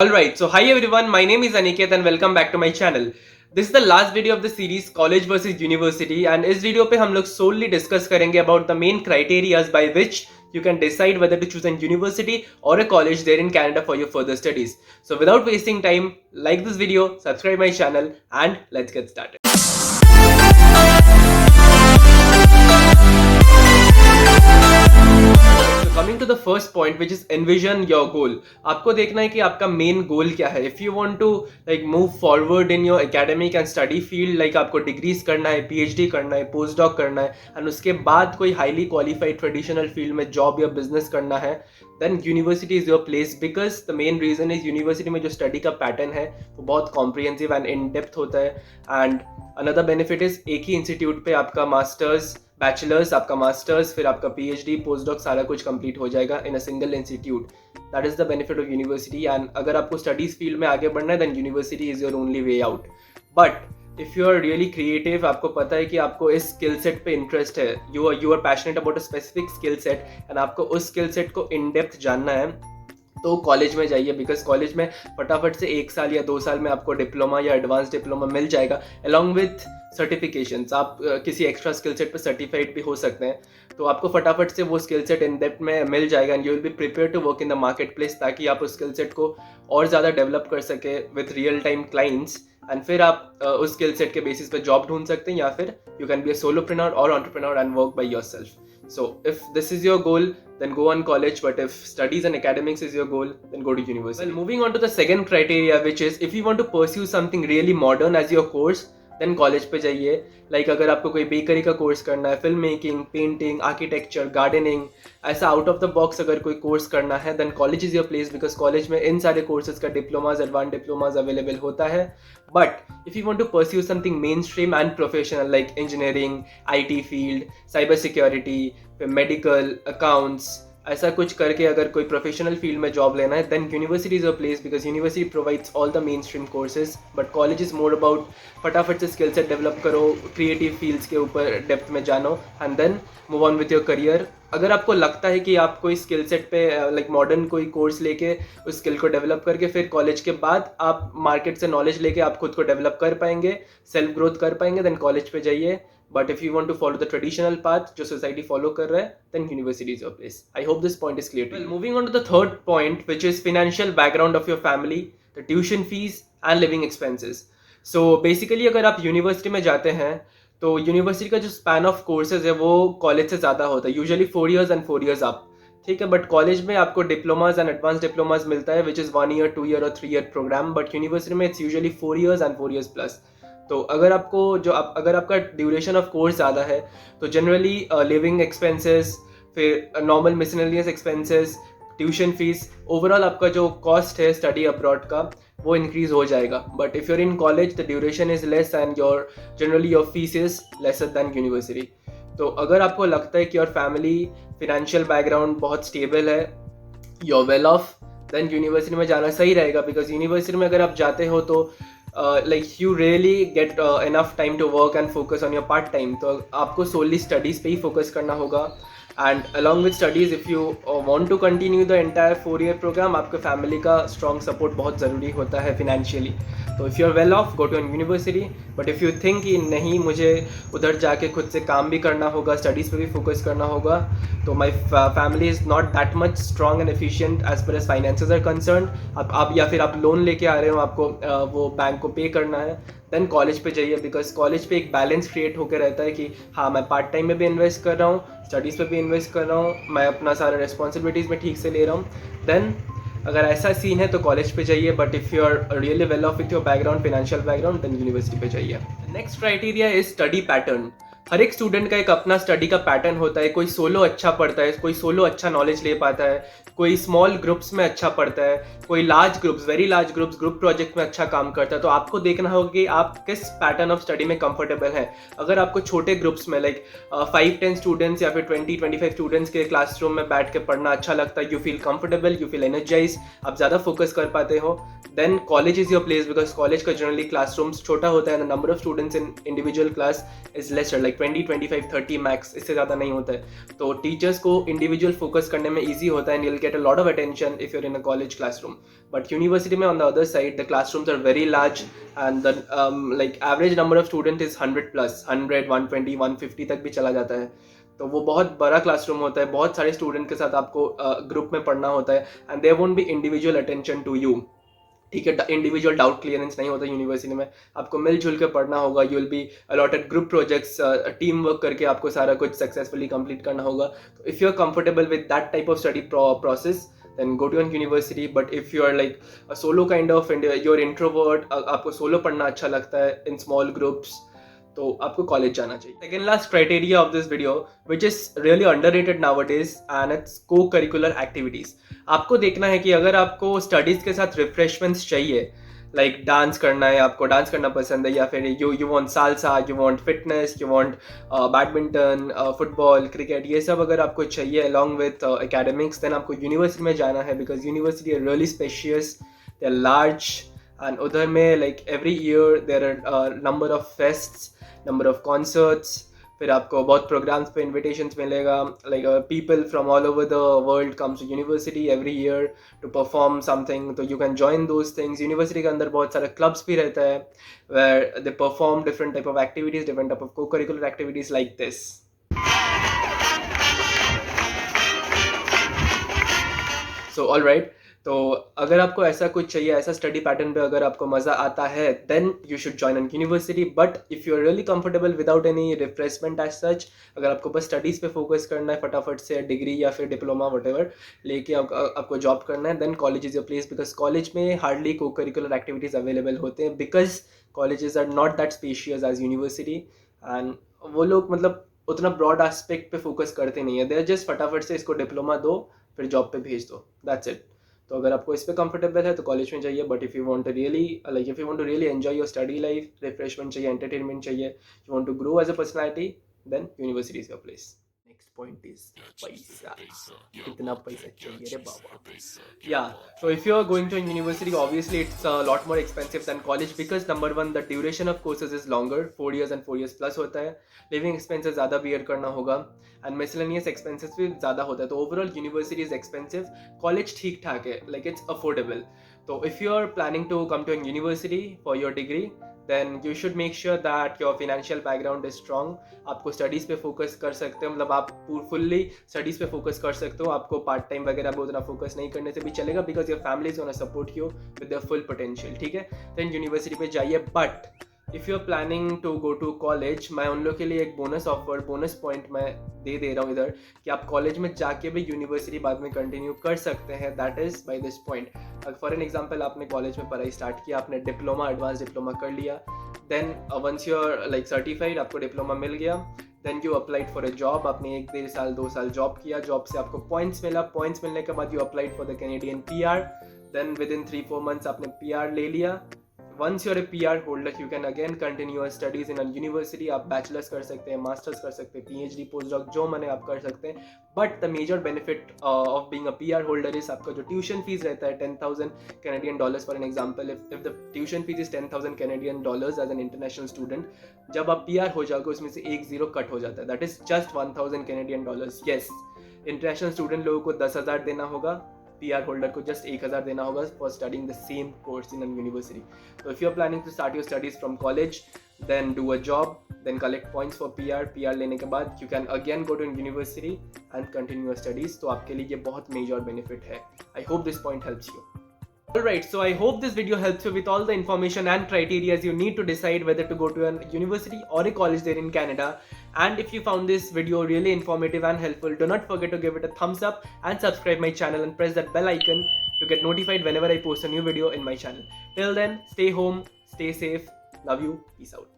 Alright, so hi everyone, my name is Aniket and welcome back to my channel. This is the last video of the series College versus University and इस video पे हम लोग solely discuss करेंगे about the main criterias by which you can decide whether to choose a university or a college there in Canada for your further studies. So without wasting time, like this video, subscribe my channel and let's get started. Coming to the first point which is envision your goal. आपको देखना है कि आपका main goal क्या है. If you want to like move forward in your academic and study field, like आपको degrees करना है, पीएचडी करना है, पोस्ट डॉक करना है एंड उसके बाद कोई हाईली क्वालिफाइड ट्रेडिशनल फील्ड में जॉब या बिजनेस करना है, then university is your place. Because the main reason is university में जो स्टडी का पैटर्न है वो बहुत कॉम्प्रिहेंसिव एंड इन डेप्थ होता है. एंड अनदर बेनिफिट इज एक ही इंस्टीट्यूट पे आपका मास्टर्स, बैचलर्स, आपका मास्टर्स, फिर आपका पीएचडी, पोस्ट डॉक सारा कुछ कंप्लीट हो जाएगा in a single institute. That is the benefit of university. And अगर आपको स्टडीज फील्ड में आगे बढ़ना है then university is your only way out. But if you are really creative, आपको पता है कि आपको इस स्किल सेट पे इंटरेस्ट है, you are passionate about a specific skill set and आपको उस स्किल सेट को इन डेप्थ जानना है, तो कॉलेज में जाइए. बिकॉज कॉलेज में फटाफट से 1 साल या 2 साल में आपको डिप्लोमा या एडवांस डिप्लोमा मिल जाएगा अलॉन्ग विथ सर्टिफिकेशंस. आप किसी एक्स्ट्रा स्किल सेट पर सर्टिफाइड भी हो सकते हैं, तो आपको फटाफट से वो स्किल सेट इन डेप्थ में मिल जाएगा and you will be prepare to work in the market place, ताकि आप उस स्किल सेट को और ज़्यादा डेवलप कर सके with real time clients. And फिर आप उस स्किल सेट के बेसिस पे जॉब ढूंढ सकते हैं, या फिर you can be a solopreneur और entrepreneur and work by yourself. So if this is your goal, then go on college. But if studies and academics is your goal, then go to university. Well, moving on to the second criteria, which is if you want to pursue something really modern as your course, then college पे जाइए. Like अगर आपको कोई bakery का course करना है, film making, painting, architecture, gardening, ऐसा out of the box अगर कोई कोर्स करना है, then college is your place. Because college में इन सारे कोर्सेज का डिप्लोमाज, एडवांस डिप्लोमाज अवेलेबल होता है. But if you want to pursue something main stream and professional like engineering, IT field, cyber security, medical, accounts, ऐसा कुछ करके अगर कोई प्रोफेशनल फील्ड में जॉब लेना है, then university is a place. Because university provides all the main stream courses. But college is more about फटाफट से स्किल सेट डेवलप करो, क्रिएटिव फील्ड्स के ऊपर डेप्थ में जानो and then move on with your career. अगर आपको लगता है कि आप कोई स्किल सेट पे लाइक मॉडर्न कोई कोर्स लेके उस स्किल को डेवलप करके फिर कॉलेज के बाद आप मार्केट से नॉलेज लेके आप खुद को डेवलप कर पाएंगे, सेल्फ ग्रोथ कर पाएंगे, देन कॉलेज पे जाइए. But if you want to follow the traditional path जो society follow कर रहा है, then university is your place. I hope this point is clear to you. Well, moving on to the third point, which is financial background of your family, the tuition fees and living expenses. So basically अगर आप university में जाते हैं तो university का जो span of courses है वो college से ज़्यादा होता है, usually 4 years and 4 years up. ठीक है, बट कॉलेज में आपको डिप्लोमाज एंड एडवांस डिप्लोमाज मिलता है विच इज़ 1 year, 2 year और 3 year प्रोग्राम. बट यूनिवर्सिटी में it's usually 4 years and 4 years plus. तो अगर आपका ड्यूरेशन ऑफ कोर्स ज़्यादा है तो जनरली लिविंग एक्सपेंसेस, फिर normal miscellaneous expenses, tuition fees, overall आपका जो कॉस्ट है स्टडी अब्रॉड का वो इंक्रीज हो जाएगा. But if you're in college the duration is less and your fees is lesser than university. तो अगर आपको लगता है कि योर फैमिली फिनेंशियल बैकग्राउंड बहुत स्टेबल है, your well off, then university में जाना सही रहेगा. बिकॉज यूनिवर्सिटी में अगर आप जाते हो तो like you really get enough time to work and focus on your part time. तो आपको solely studies पे ही focus करना होगा. And along with studies, if you want to continue the entire 4 year program, आपके family का strong support बहुत ज़रूरी होता है financially. तो if you're well off, go to a university. But if you think कि नहीं मुझे उधर जाके खुद से काम भी करना होगा, studies पे भी focus करना होगा, तो my family is not that much strong and efficient as far as finances are concerned. आप या फिर आप लोन लेके आ रहे हो, आपको वो बैंक को पे करना है, देन कॉलेज पे जाइए. बिकॉज कॉलेज पे एक बैलेंस क्रिएट होकर रहता है कि हाँ मैं पार्ट टाइम में भी इन्वेस्ट कर रहा हूँ, स्टडीज़ पे भी इन्वेस्ट कर रहा हूँ, मैं अपना सारा रिस्पॉन्सिबिलिटीज़ में ठीक से ले रहा हूँ. देन अगर ऐसा सीन है तो कॉलेज पे जाइए. But if you are really well off with your background, financial background, then university पे जाइए. Next criteria is study pattern. हर एक स्टूडेंट का एक अपना स्टडी का पैटर्न होता है. कोई सोलो अच्छा पढ़ता है, कोई सोलो अच्छा नॉलेज ले पाता है, कोई स्मॉल ग्रुप्स में अच्छा पढ़ता है, कोई large groups, very large groups, group project में अच्छा काम करता है. तो आपको देखना होगा कि आप किस पैटर्न ऑफ स्टडी में कंफर्टेबल हैं. अगर आपको छोटे ग्रुप्स में लाइक 5-10 स्टूडेंट्स या फिर 20-25 स्टूडेंट्स के क्लासरूम में बैठ के पढ़ना अच्छा लगता है, you feel comfortable, you feel energise, आप ज़्यादा फोकस कर पाते हो, then college is your place. Because college का जनरली क्लासरूम्स छोटा होता है, the number of students in individual class is lesser, like 20, 25, 30 max, इससे ज़्यादा नहीं होता है। तो टीचर्स को इंडिविजुअल फोकस करने में ईजी होता है and you will get a lot of attention if you are in a college classroom. But university में on the other side the classrooms are very large and the like average number of student is 100 plus, 100, 120, 150 तक भी चला जाता है। तो वो बहुत बड़ा क्लासरूम होता है, बहुत सारे स्टूडेंट के साथ आपको ग्रुप में पढ़ना होता है and there won't be individual attention to you. ठीक है, इंडिविजुअल डाउट क्लियरेंस नहीं होता यूनिवर्सिटी में, आपको मिलजुल के पढ़ना होगा। You will be allotted group projects, team work करके आपको सारा कुछ सक्सेसफुली कंप्लीट करना होगा। तो if you are comfortable with that type of study process then go to a university. But if you are like a solo kind of, you're introvert, आपको solo पढ़ना अच्छा लगता है in small groups, तो आपको कॉलेज जाना चाहिए। Second last criteria of this video which is really underrated nowadays and it's को करिकुलर एक्टिविटीज। आपको देखना है कि अगर आपको स्टडीज के साथ रिफ्रेशमेंट्स चाहिए, लाइक डांस करना है, आपको डांस करना पसंद है, या फिर you want salsa, you want fitness, you want badminton, football, cricket, ये सब अगर आपको चाहिए अलॉन्ग विथ एकेडमिक्स, देन आपको यूनिवर्सिटी में जाना है because university are really spacious, they are large and उधर में like every year there are number of fests, number of concerts, फिर आपको बहुत प्रोग्राम्स पे इन्विटेशंस मिलेगा। Like people from all over the world comes to university every year to perform something, तो you can join those things. University के अंदर बहुत सारे क्लब्स भी रहता है where they perform different type of activities, different type of cocurricular activities like this. So all right, तो अगर आपको ऐसा कुछ चाहिए, ऐसा स्टडी पैटर्न पे अगर आपको मज़ा आता है, then you should join an university. But if you are really comfortable without any refreshment as such, अगर आपको बस स्टडीज़ पे फोकस करना है फटाफट से, डिग्री या फिर डिप्लोमा वटेवर लेके आपको जॉब करना है, then college is your place. Because college में hardly co-curricular activities available होते हैं because colleges are not that spacious as university and वो लोग मतलब उतना ब्रॉड एस्पेक्ट पे फोकस करते नहीं है। दे जस्ट फटाफट से इसको डिप्लोमा दो, फिर जॉब पे भेज दो, दैट्स इट। तो अगर आपको इस पे कंफर्टेबल है तो कॉलेज में जाइए। But if you want to really if you want to really enjoy your study life, refreshment चाहिए, एंटरटेनमेंट चाहिए, you want to grow as a personality, then university is your place. Next point is पैसा। कितना पैसा चाहिए रे बाबा। या so if you are going to a university, obviously it's a lot more expensive than college because number one, the duration of courses is longer, 4 years and 4 years plus होता है। Living expenses ज़्यादा beer करना होगा and miscellaneous expenses भी ज़्यादा होता है। तो overall university is expensive, college ठीक ठाक है, लाइक इट्स अफोर्डेबल। तो if you are planning to come to an university for your degree, then you should make sure that your financial background is strong. आपको studies पे focus कर सकते हो, मतलब आप फुल्ली स्टडीज़ पे फोकस कर सकते हो। आपको पार्ट टाइम वगैरह पे उतना फोकस नहीं करने से भी चलेगा because your family is gonna support you with the full potential. ठीक है, देन यूनिवर्सिटी पे जाइए। But if you are planning to go to college, मैं उन लोग के लिए एक बोनस पॉइंट मैं दे रहा हूँ इधर कि आप कॉलेज में जाके भी यूनिवर्सिटी बाद में कंटिन्यू कर सकते हैं। That is by this point. For an example, आपने कॉलेज में पढ़ाई स्टार्ट किया, आपने डिप्लोमा, एडवांस डिप्लोमा कर लिया, then once you are like certified, आपको डिप्लोमा मिल गया, then you applied for a job. आपने 1, 1.5 साल 2 साल जॉब किया, जॉब से आपको पॉइंट्स मिला, पॉइंट्स मिलने के बाद you applied for the Canadian PR, then within 3-4 months आपने PR ले लिया। Once you're a PR holder, you can again continue your studies in a university. आप बैचलर्स कर सकते हैं, मास्टर्स कर सकते हैं, PhD, पोस्ट डॉक, जो मने आप कर सकते हैं। But the major benefit of being a PR holder is आपका जो ट्यूशन फीस रहता है 10,000 Canadian dollars for an example. If the tuition fee is 10,000 Canadian dollars as an international student, जब आप PR हो जाओगे उसमें से 1 0 कट हो जाता है, that is just 1,000 Canadian dollars. Yes, international student लोगों को 10,000 देना होगा, PR होल्डर को जस्ट 1,000 देना होगा for studying the same course in university. तो if you are planning to start your studies from college, then do a job, then collect points for PR लेने के बाद you can again go to university and continue your studies. तो आपके लिए ये बहुत major benefit है। I hope this point helps you. Alright, so I hope this video helps you with all the information and criteria you need to decide whether to go to a university or a college there in Canada. And if you found this video really informative and helpful, do not forget to give it a thumbs up and subscribe my channel and press that bell icon to get notified whenever I post a new video in my channel. Till then, stay home, stay safe, love you, peace out.